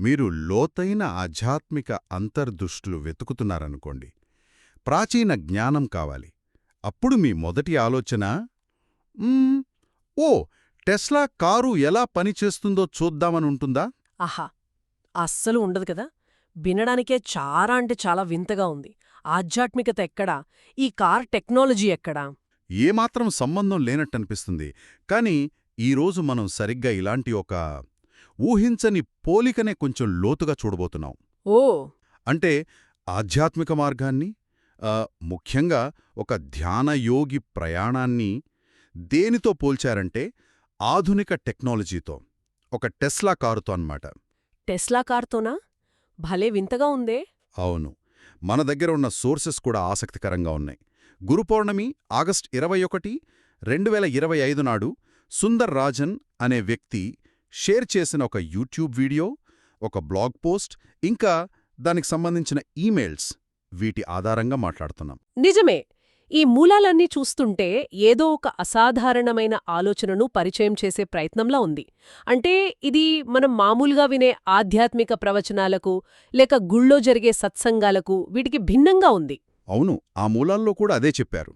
మీరు లోతైన ఆధ్యాత్మిక అంతర్దృష్టులు వెతుకుతున్నారనుకోండి. ప్రాచీన జ్ఞానం కావాలి. అప్పుడు మీ మొదటి ఆలోచన "మ్మ్, ఓ టెస్లా కారు ఎలా పనిచేస్తుందో చూద్దామనుంటుందా?" ఆహా! అస్సలు ఉండదు కదా. వినడానికే చాలా అంటే చాలా వింతగా ఉంది. ఆధ్యాత్మికత ఎక్కడా? ఈ కార్ టెక్నాలజీ ఎక్కడా? ఏమాత్రం సంబంధం లేనట్టనిపిస్తుంది. కాని ఈరోజు మనం సరిగ్గా ఇలాంటి ఒక ఊహించని పోలికనే కొంచెం లోతుగా చూడబోతున్నాం. ఓ! అంటే ఆధ్యాత్మిక మార్గాన్ని, ముఖ్యంగా ఒక ధ్యానయోగి ప్రయాణాన్ని దేనితో పోల్చారంటే ఆధునిక టెక్నాలజీతో, ఒక టెస్లా కారుతో అన్నమాట. టెస్లా కార్తోనా? భలే వింతగా ఉందే. అవును. మన దగ్గర ఉన్న సోర్సెస్ కూడా ఆసక్తికరంగా ఉన్నాయి. గురు పౌర్ణమి ఆగస్ట్ 21, 2025 నాడు సుందర్ రాజన్ అనే వ్యక్తి షేర్ చేసిన ఒక యూట్యూబ్ వీడియో, ఒక బ్లాగ్ పోస్ట్, ఇంకా దానికి సంబంధించిన ఈమెయిల్స్, వీటి ఆధారంగా మాట్లాడుతున్నాం. నిజమే. ఈ మూలాలన్నీ చూస్తుంటే ఏదో ఒక అసాధారణమైన ఆలోచనను పరిచయం చేసే ప్రయత్నంలా ఉంది. అంటే ఇది మనం మామూలుగా వినే ఆధ్యాత్మిక ప్రవచనాలకు లేక గుళ్ళో జరిగే సత్సంగాలకు వీటికి భిన్నంగా ఉంది. అవును, ఆ మూలాల్లో కూడా అదే చెప్పారు.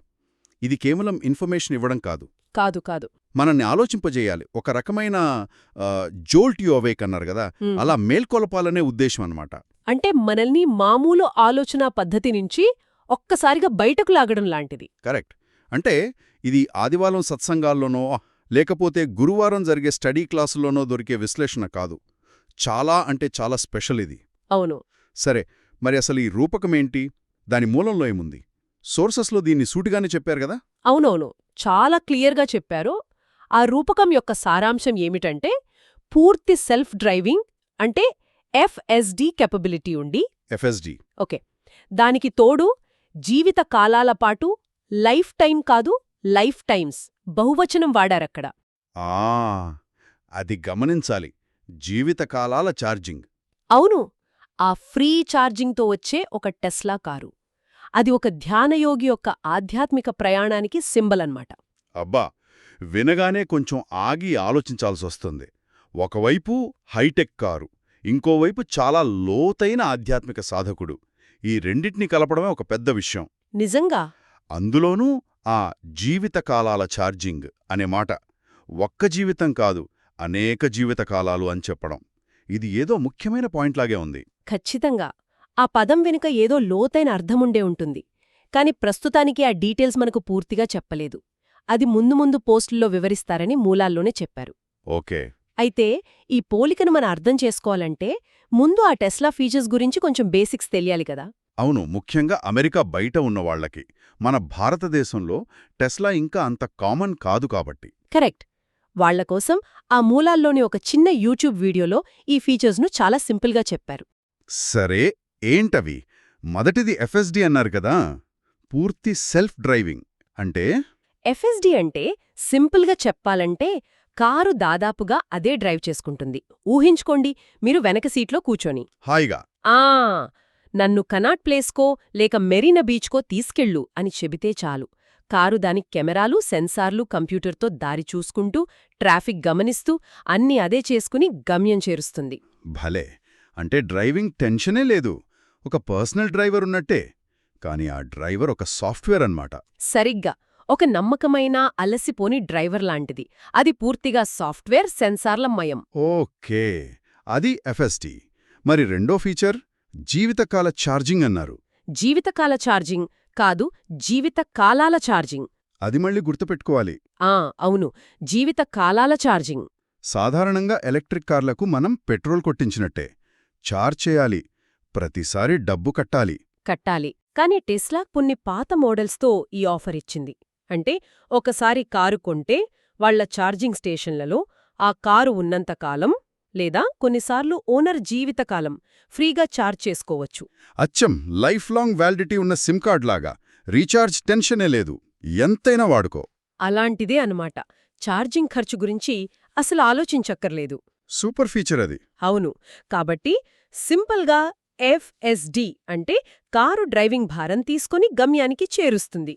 ఇది కేవలం ఇన్ఫర్మేషన్ ఇవ్వడం కాదు, కాదు కాదు. మనల్ని ఆలోచింపజేయాలి. ఒక రకమైన జోల్ట్ యు అవేక్ అన్నారు గదా, హ్మ్. అలా మేల్కొలపాలనే ఉద్దేశం అన్నమాట. అంటే మనల్ని మామూలు ఆలోచనా పద్ధతి నుంచి ఒక్కసారిగా బయటకు లాగడం లాంటిది. కరెక్ట్. అంటే ఇది ఆదివారం సత్సంగాల్లోనో లేకపోతే గురువారం జరిగే స్టడీ క్లాసుల్లోనో దొరికే విశ్లేషణ కాదు. చాలా అంటే చాలా స్పెషల్ ఇది. అవును. సరే, మరి అసలు ఈ రూపకమేంటి? దాని మూలంలో ఏముంది? సోర్సెస్లో దీన్ని సూటిగానే చెప్పారు గదా. అవునవును. చాలా క్లియర్గా చెప్పారు. ఆ రూపకం యొక్క సారాంశం ఏమిటంటే పూర్తి సెల్ఫ్ డ్రైవింగ్ అంటే ఎఫ్ఎస్డి కెపబిలిటీ ఉండి, ఎఫ్ఎస్డి. ఓకే, దానికి తోడు జీవిత కాలాల పాటు లైఫ్ టైం కాదు లైఫ్ టైమ్స్ బహువచనం వాడారక్కడ. అది గమనించాలి. జీవితకాలాల ఛార్జింగ్. అవును. ఆ ఫ్రీ ఛార్జింగ్తో వచ్చే ఒక టెస్లా కారు. అది ఒక ధ్యానయోగి యొక్క ఆధ్యాత్మిక ప్రయాణానికి సింబల్ అన్నమాట. అబ్బా, వినగానే కొంచెం ఆగి ఆలోచించాల్సొస్తుంది. ఒకవైపు హైటెక్ కారు, ఇంకోవైపు చాలా లోతైన ఆధ్యాత్మిక సాధకుడు. ఈ రెండింటినీ కలపడమే ఒక పెద్ద విషయం. నిజంగా. అందులోనూ ఆ జీవితకాలాల ఛార్జింగ్ అనే మాట. ఒక్క జీవితం కాదు, అనేక జీవితకాలాలు అని చెప్పడం. ఇది ఏదో ముఖ్యమైన పాయింట్లాగే ఉంది. ఖచ్చితంగా. ఆ పదం వెనుక ఏదో లోతైన అర్థముండే ఉంటుంది. కాని ప్రస్తుతానికి ఆ డీటెయిల్స్ మనకు పూర్తిగా చెప్పలేదు. అది ముందు ముందు పోస్టుల్లో వివరిస్తారని మూలాల్లోనే చెప్పారు. ఓకే. అయితే ఈ పోలికను మనం అర్థం చేసుకోవాలంటే ముందు ఆ టెస్లా ఫీచర్స్ గురించి కొంచెం బేసిక్స్ తెలియాలి కదా. అవును, ముఖ్యంగా అమెరికా బయట ఉన్నవాళ్లకి. మన భారతదేశంలో టెస్లా ఇంకా అంత కామన్ కాదు కాబట్టి. కరెక్ట్. వాళ్లకోసం ఆ మూలాల్లోని ఒక చిన్న యూట్యూబ్ వీడియోలో ఈ ఫీచర్స్ను చాలా సింపుల్గా చెప్పారు. సరే, ఏంటవి? మొదటిది ఎఫ్ఎస్డి అన్నారు కదా, పూర్తి సెల్ఫ్ డ్రైవింగ్ అంటే? ఎఫ్ఎస్డి అంటే సింపుల్గా చెప్పాలంటే కారు దాదాపుగా అదే డ్రైవ్ చేసుకుంటుంది. ఊహించుకోండి, మీరు వెనక సీట్లో కూచొని హాయిగా ఆ నన్ను కనాట్ ప్లేస్కో లేక మెరీనా బీచ్కో తీసుకెళ్ళు అని చెబితే చాలు. కారు దాని కెమెరాలు, సెన్సార్లు, కంప్యూటర్తో దారి చూసుకుంటూ, ట్రాఫిక్ గమనిస్తూ అన్నీ అదే చేసుకుని గమ్యం చేరుస్తుంది. భలే! అంటే డ్రైవింగ్ టెన్షనే లేదు, ఒక పర్సనల్ డ్రైవర్ ఉన్నట్టే. కానీ ఆ డ్రైవర్ ఒక సాఫ్ట్వేర్ అన్నమాట. సరిగ్గా. ఒక నమ్మకమైన అలసిపోని డ్రైవర్ లాంటిది. అది పూర్తిగా సాఫ్ట్వేర్, సెన్సార్ల మయం. ఓకే, అది ఎఫ్ఎస్డి. మరి రెండో ఫీచర్ జీవితకాల ఛార్జింగ్ అన్నారు. జీవితకాల ఛార్జింగ్ కాదు, జీవిత కాలాల ఛార్జింగ్. అది మళ్ళీ గుర్తుపెట్టుకోవాలి. అవును, జీవిత కాలాల ఛార్జింగ్. సాధారణంగా ఎలక్ట్రిక్ కార్లకు మనం పెట్రోల్ కొట్టించినట్టే ఛార్జ్ చేయాలి, ప్రతిసారి డబ్బు కట్టాలి. కానీ టెస్లా కొన్ని పాత మోడల్స్తో ఈ ఆఫర్ ఇచ్చింది. అంటే ఒకసారి కారు కొంటే వాళ్ల ఛార్జింగ్ స్టేషన్లలో ఆ కారు ఉన్నంతకాలం లేదా కొన్నిసార్లు ఓనర్ జీవితకాలం ఫ్రీగా ఛార్జ్ చేసుకోవచ్చు. అచ్చం లైఫ్ లాంగ్ వ్యాలిడిటీ ఉన్న సిమ్ కార్డ్ లాగా. రీఛార్జ్ టెన్షనే లేదు, ఎంతైనా వాడుకో. అలాంటిదే అనమాట. ఛార్జింగ్ ఖర్చు గురించి అసలు ఆలోచించక్కర్లేదు. సూపర్ ఫీచర్ అది. అవును. కాబట్టి సింపుల్గా ఎఫ్ఎస్డి అంటే కారు డ్రైవింగ్ భారం తీసుకొని గమ్యానికి చేరుస్తుంది.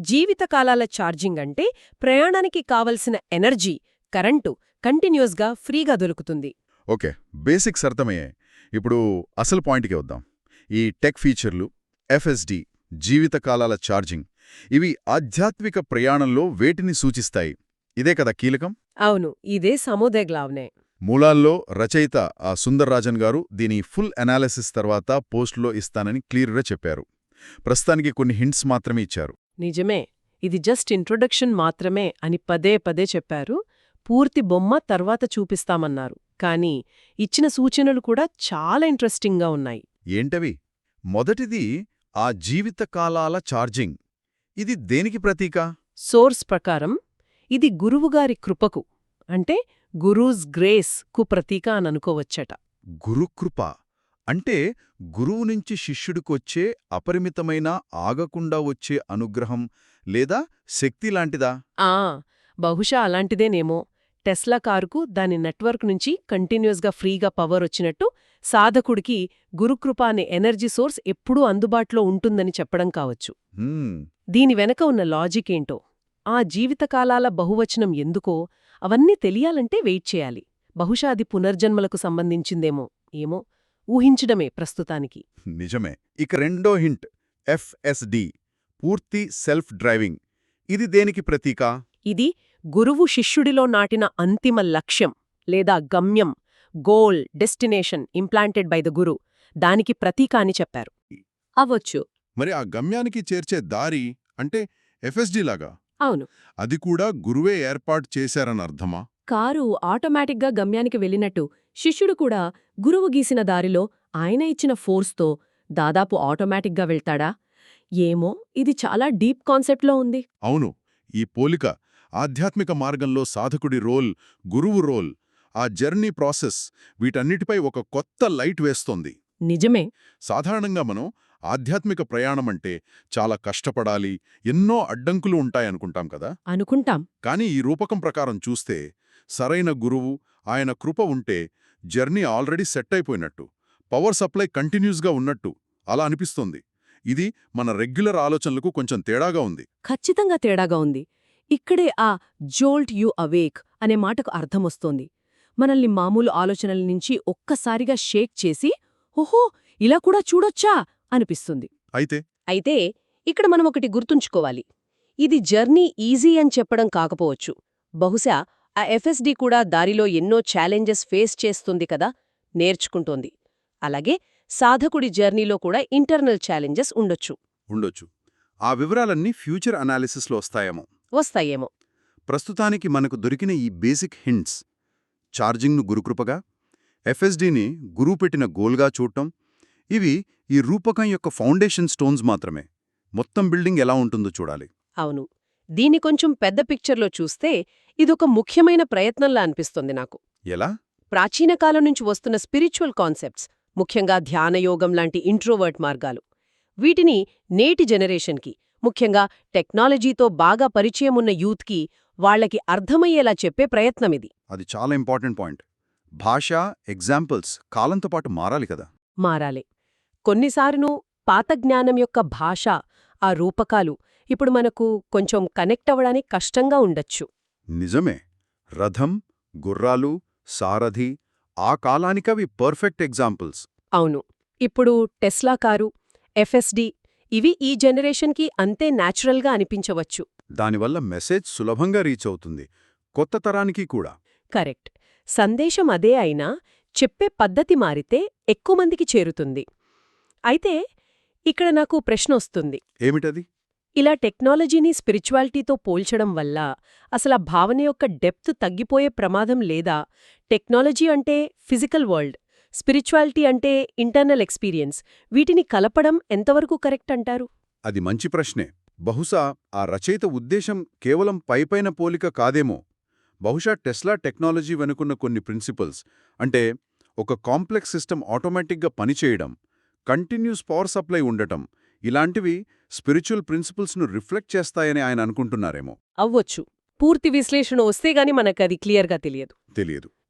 జీవితకాలాల ఛార్జింగ్ అంటే ప్రయాణానికి కావలసిన ఎనర్జీ, కరెంటు కంటిన్యూస్గా ఫ్రీగా దొరుకుతుంది. ఓకే, బేసిక్స్ అర్థమయ్యాయి. ఇప్పుడు అసలు పాయింట్కి వద్దాం. ఈ టెక్ ఫీచర్లు, ఎఫ్ఎస్డి, జీవితకాలాల ఛార్జింగ్, ఇవి ఆధ్యాత్మిక ప్రయాణంలో వేటిని సూచిస్తాయి? ఇదే కదా కీలకం. అవును, ఇదే సముద్రగ్లావ్నే. మూలాల్లో రచయిత ఆ సుందర్ రాజన్ గారు దీని ఫుల్ అనాలిసిస్ తర్వాత పోస్ట్లో ఇస్తానని క్లియర్గా చెప్పారు. ప్రస్తుతానికి కొన్ని హింట్స్ మాత్రమే ఇచ్చారు. నిజమే, ఇది జస్ట్ ఇంట్రొడక్షన్ మాత్రమే అని పదే పదే చెప్పారు. పూర్తి బొమ్మ తర్వాత చూపిస్తామన్నారు. కానీ ఇచ్చిన సూచనలు కూడా చాలా ఇంట్రెస్టింగ్గా ఉన్నాయి. ఏంటవి? మొదటిది ఆ జీవితకాలాల ఛార్జింగ్. ఇది దేనికి ప్రతీక? సోర్స్ ప్రకారం ఇది గురువుగారి కృపకు, అంటే గురూస్ గ్రేస్ కు ప్రతీక అననుకోవచ్చట. గురుకృప అంటే గురువు నుంచి శిష్యుడికొచ్చే అపరిమితమైన, ఆగకుండా వచ్చే అనుగ్రహం లేదా శక్తి లాంటిదా? బహుశా అలాంటిదేనేమో. టెస్లా కారుకు దాని నెట్వర్క్ నుంచి కంటిన్యూస్గా ఫ్రీగా పవర్ వచ్చినట్టు సాధకుడికి గురుకృప అనే ఎనర్జీ సోర్స్ ఎప్పుడూ అందుబాటులో ఉంటుందని చెప్పడం కావచ్చు. దీని వెనక ఉన్న లాజిక్ ఏంటో, ఆ జీవితకాలాల బహువచనం ఎందుకో అవన్నీ తెలియాలంటే వెయిట్ చేయాలి. బహుశా అది పునర్జన్మలకు సంబంధించిందేమో. ఏమో, ఊహించడమే ప్రస్తుతానికి. నిజమే. ఇక రెండో హింట్, ఎఫ్ఎస్డి, పూర్తి సెల్ఫ్ డ్రైవింగ్. ఇది దేనికి ప్రతీక? ఇది గురువు శిష్యుడిలో నాటిన అంతిమ లక్ష్యం లేదా గమ్యం, goal, destination implanted by the guru, దానికి ప్రతీక అని చెప్పారు. అవ్వచ్చు. మరి ఆ గమ్యానికి చేర్చే దారి అంటే ఎఫ్ఎస్డి లాగా? అవును. అది కూడా గురువే ఏర్పాటు చేశారని అర్థమా? కారు ఆటోమేటిక్గా గమ్యానికి వెళ్ళినట్టు శిష్యుడు కూడా గురువు గీసిన దారిలో ఆయన ఇచ్చిన ఫోర్స్తో దాదాపు ఆటోమేటిక్గా వెళ్తాడా? ఏమో, ఇది చాలా డీప్ కాన్సెప్ట్లో ఉంది. అవును. ఈ పోలిక ఆధ్యాత్మిక మార్గంలో సాధకుడి రోల్, గురువు రోల్, ఆ జర్నీ ప్రాసెస్, వీటన్నిటిపై ఒక కొత్త లైట్ వేస్తోంది. నిజమే. సాధారణంగా మనం ఆధ్యాత్మిక ప్రయాణమంటే చాలా కష్టపడాలి, ఎన్నో అడ్డంకులు ఉంటాయనుకుంటాం కదా. అనుకుంటాం. కానీ ఈ రూపకం ప్రకారం చూస్తే సరైన గురువు, ఆయన కృప ఉంటే జర్నీ ఆల్రెడీ సెట్ అయిపోయినట్టు, పవర్ సప్లై కంటిన్యూస్గా ఉన్నట్టు అలా అనిపిస్తోంది. ఇది మన రెగ్యులర్ ఆలోచనలకు కొంచెం తేడాగా ఉంది. ఖచ్చితంగా తేడాగా ఉంది. ఇక్కడే ఆ జోల్ట్ యు అవేక్ అనే మాటకు అర్థమొస్తోంది. మనల్ని మామూలు ఆలోచనల నుంచి ఒక్కసారిగా షేక్ చేసి, ఓహో, ఇలా కూడా చూడొచ్చా అనిపిస్తుంది. అయితే ఇక్కడ మనం ఒకటి గుర్తుంచుకోవాలి. ఇది జర్నీ ఈజీ అని చెప్పడం కాకపోవచ్చు. బహుశా ఆ ఎఫ్ఎస్డి కూడా దారిలో ఎన్నో ఛాలెంజెస్ ఫేస్ చేస్తుంది కదా, నేర్చుకుంటోంది. అలాగే సాధకుడి జర్నీలో కూడా ఇంటర్నల్ ఛాలెంజెస్ ఉండొచ్చు. ఆ వివరాలన్నీ ఫ్యూచర్ అనాలిసిస్లో వస్తాయేమో. ప్రస్తుతానికి మనకు దొరికిన ఈ బేసిక్ హింట్స్, ఛార్జింగ్ను గురుకృపగా, ఎఫ్ఎస్డిని గురువు పెట్టిన గోల్గా చూడటం, ఇవి ఈ రూపకం యొక్క ఫౌండేషన్ స్టోన్స్ మాత్రమే. మొత్తం బిల్డింగ్ ఎలా ఉంటుందో చూడాలి. అవును. దీన్ని కొంచెం పెద్ద పిక్చర్లో చూస్తే ఇదొక ముఖ్యమైన ప్రయత్నంలా అనిపిస్తుంది నాకు. ఎలా? ప్రాచీన కాలం నుంచి వస్తున్న స్పిరిచువల్ కాన్సెప్ట్స్, ముఖ్యంగా ధ్యానయోగం లాంటి ఇంట్రోవర్ట్ మార్గాలు, వీటిని నేటి జనరేషన్కి, ముఖ్యంగా టెక్నాలజీతో బాగా పరిచయం ఉన్న యూత్కి వాళ్లకి అర్థమయ్యేలా చెప్పే ప్రయత్నమిది. అది చాలా ఇంపార్టెంట్ పాయింట్. భాష, ఎగ్జాంపుల్స్ కాలంతో పాటు మారాలి కదా. మారాలి. కొన్నిసార్లు పాత జ్ఞానం యొక్క భాష, ఆ రూపకాలు ఇప్పుడు మనకు కొంచెం కనెక్ట్ అవ్వడానికి కష్టంగా ఉండొచ్చు. నిజమే. రథం, గుర్రాలు, సారథి, ఆ కాలానికవి పర్ఫెక్ట్ ఎగ్జాంపుల్స్. అవును. ఇప్పుడు టెస్లా కారు, ఎఫ్ఎస్డి, ఇవి ఈ జనరేషన్కి అంతే న్యాచురల్గా అనిపించవచ్చు. దానివల్ల మెసేజ్ సులభంగా రీచ్ అవుతుంది, కొత్త తరానికి కూడా. కరెక్ట్. సందేశం అదే అయినా చెప్పే పద్ధతి మారితే ఎక్కువ మందికి చేరుతుంది. అయితే ఇక్కడ నాకు ప్రశ్నొస్తుంది. ఏమిటది? ఇలా టెక్నాలజీని స్పిరిచువాలిటీతో పోల్చడం వల్ల అసలు భావన యొక్క డెప్త్ తగ్గిపోయే ప్రమాదం లేదా? టెక్నాలజీ అంటే ఫిజికల్ వరల్డ్, స్పిరిచువాలిటీ అంటే ఇంటర్నల్ ఎక్స్పీరియన్స్, వీటిని కలపడం ఎంతవరకు కరెక్ట్ అంటారు? అది మంచి ప్రశ్నే. బహుశా ఆ రచయిత ఉద్దేశం కేవలం పైపైన పోలిక కాదేమో. బహుశా టెస్లా టెక్నాలజీ వెనుకున్న కొన్ని ప్రిన్సిపల్స్, అంటే ఒక కాంప్లెక్స్ సిస్టమ్ ఆటోమేటిక్గా పనిచేయడం, కంటిన్యూస్ పవర్ సప్లై ఉండటం, ఇలాంటివి స్పిరిచువల్ ప్రిన్సిపల్స్ను రిఫ్లెక్ట్ చేస్తాయని ఆయన అనుకుంటున్నారేమో. అవ్వచ్చు. పూర్తి విశ్లేషణ వస్తేగాని మనకది క్లియర్గా తెలియదు.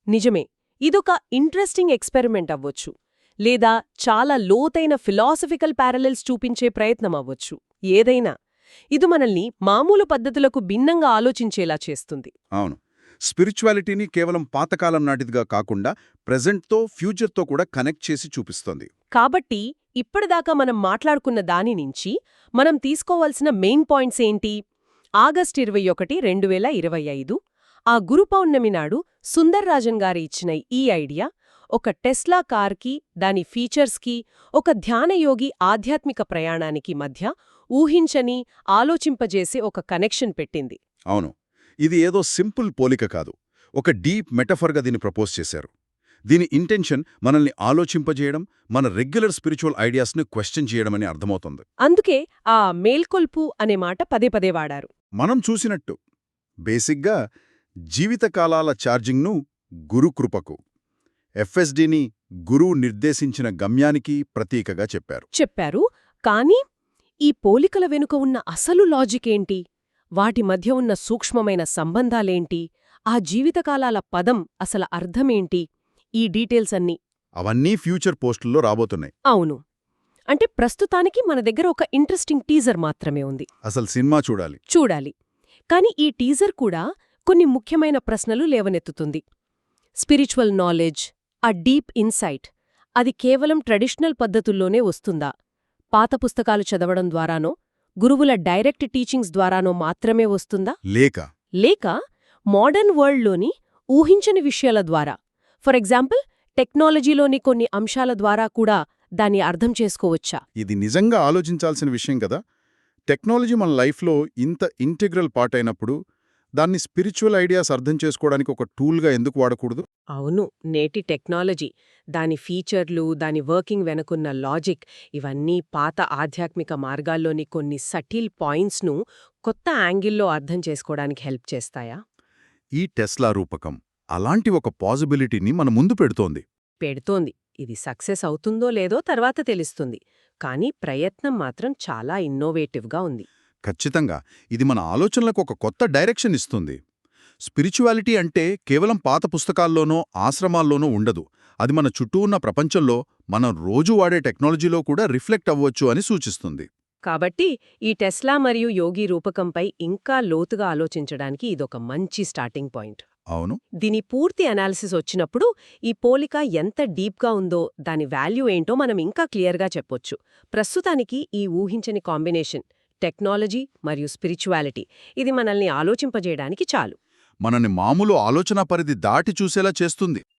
నిజమే. ఇదొక ఇంట్రెస్టింగ్ ఎక్స్పెరిమెంట్ అవ్వచ్చు, లేదా చాలా లోతైన ఫిలాసఫికల్ ప్యారలెల్స్ చూపించే ప్రయత్నం అవ్వచ్చు. ఏదైనా ఇది మనల్ని మామూలు పద్ధతులకు భిన్నంగా ఆలోచించేలా చేస్తుంది. అవును. స్పిరిచువాలిటీని కేవలం పాతకాలం నాటిదిగా కాకుండా ప్రెజెంట్తో ఫ్యూచర్తో కూడా కనెక్ట్ చేసి చూపిస్తోంది. కాబట్టి ఇప్పటిదాకా మనం మాట్లాడుకున్న దాని నుంచి మనం తీసుకోవాల్సిన మెయిన్ పాయింట్స్ ఏంటి? ఆగస్టు 21, 2025 ఆ గురు పౌర్ణమి నాడు సుందర్ రాజన్ గారు ఇచ్చిన ఈ ఐడియా ఒక టెస్లా కార్కి, దాని ఫీచర్స్కి, ఒక ధ్యానయోగి ఆధ్యాత్మిక ప్రయాణానికి మధ్య ఊహించని, ఆలోచింపజేసే ఒక కనెక్షన్ పెట్టింది. అవును, ఇది ఏదో సింపుల్ పోలిక కాదు, ఒక డీప్ మెటఫర్గా దీన్ని ప్రపోజ్ చేశారు. దీని ఇంటెన్షన్ మనల్ని ఆలోచింపజేయడం, మన రెగ్యులర్ స్పిరిచువల్ ఐడియాస్ని క్వశ్చన్ చేయడమని అర్థమవుతుంది. అందుకే ఆ మేల్కొల్పు అనే మాట పదే పదే వాడారు. మనం చూసినట్టు బేసిక్గా జీవితకాలాల ఛార్జింగ్ను గురుకృపకు, ఎఫ్ఎస్డిని గురువు నిర్దేశించిన గమ్యానికి ప్రతీకగా చెప్పారు. కానీ ఈ పోలికల వెనుక ఉన్న అసలు లాజిక్ ఏంటి? వాటి మధ్య ఉన్న సూక్ష్మమైన సంబంధాలేంటి? ఆ జీవితకాలాల పదం అసలు అర్థమేంటి? ఈ డీటెయిల్స్ అన్నీ అవన్నీ ఫ్యూచర్ పోస్టుల్లో రాబోతున్నాయి. అవును. అంటే ప్రస్తుతానికి మన దగ్గర ఒక ఇంట్రెస్టింగ్ టీజర్ మాత్రమే ఉంది. అసలు సినిమా చూడాలి. కాని ఈ టీజర్ కూడా కొన్ని ముఖ్యమైన ప్రశ్నలు లేవనెత్తుతుంది. స్పిరిచువల్ నాలెడ్జ్, ఆ డీప్ ఇన్సైట్, అది కేవలం ట్రెడిషనల్ పద్ధతుల్లోనే వస్తుందా? పాత పుస్తకాలు చదవడం ద్వారానో, గురువుల డైరెక్ట్ టీచింగ్స్ ద్వారానో మాత్రమే వస్తుందా? లేక మోడర్న్ వరల్డ్లోని ఊహించని విషయాల ద్వారా, ఫర్ ఎగ్జాంపుల్ టెక్నాలజీలోని కొన్ని అంశాల ద్వారా కూడా దాన్ని అర్థం చేసుకోవచ్చా? ఇది నిజంగా ఆలోచించాల్సిన విషయం కదా. టెక్నాలజీ మన లైఫ్లో ఇంత ఇంటిగ్రల్ పార్ట్ అయినప్పుడు దాన్ని స్పిరిచువల్ ఐడియాస్ అర్థం చేసుకోవడానికి ఒక టూల్గా ఎందుకు వాడకూడదు? అవును, నేటి టెక్నాలజీ, దాని ఫీచర్లు, దాని వర్కింగ్ వెనుకున్న లాజిక్, ఇవన్నీ పాత ఆధ్యాత్మిక మార్గాల్లోని కొన్ని సటిల్ పాయింట్స్ను కొత్త యాంగిల్లో అర్థం చేసుకోవడానికి హెల్ప్ చేస్తాయా? ఈ టెస్లా రూపకం అలాంటి ఒక పాజిబిలిటీని మన ముందు పెడుతోంది. ఇది సక్సెస్ అవుతుందో లేదో తర్వాత తెలుస్తుంది. కానీ ప్రయత్నం మాత్రం చాలా ఇన్నోవేటివ్గా ఉంది. ఖచ్చితంగా ఇది మన ఆలోచనలకు ఒక కొత్త డైరెక్షన్ ఇస్తుంది. స్పిరిచువాలిటీ అంటే కేవలం పాత పుస్తకాల్లోనో ఆశ్రమాల్లోనో ఉండదు. అది మన చుట్టూ ఉన్న ప్రపంచంలో మనం రోజూ వాడే టెక్నాలజీలో కూడా రిఫ్లెక్ట్ అవ్వచ్చు అని సూచిస్తుంది. కాబట్టి ఈ టెస్లా మరియు యోగి రూపకంపై ఇంకా లోతుగా ఆలోచించడానికి ఇదొక మంచి స్టార్టింగ్ పాయింట్. అవును, దీని పూర్తి అనాలిసిస్ వచ్చినప్పుడు ఈ పోలిక ఎంత డీప్గా ఉందో, దాని వాల్యూ ఏంటో మనం ఇంకా క్లియర్గా చెప్పొచ్చు. ప్రస్తుతానికి ఈ ఊహించని కాంబినేషన్, టెక్నాలజీ మరియు స్పిరిచువాలిటీ, ఇది మనల్ని ఆలోచింపజేయడానికి చాలు. మనని మామూలు ఆలోచనా పరిధి దాటి చూసేలా చేస్తుంది.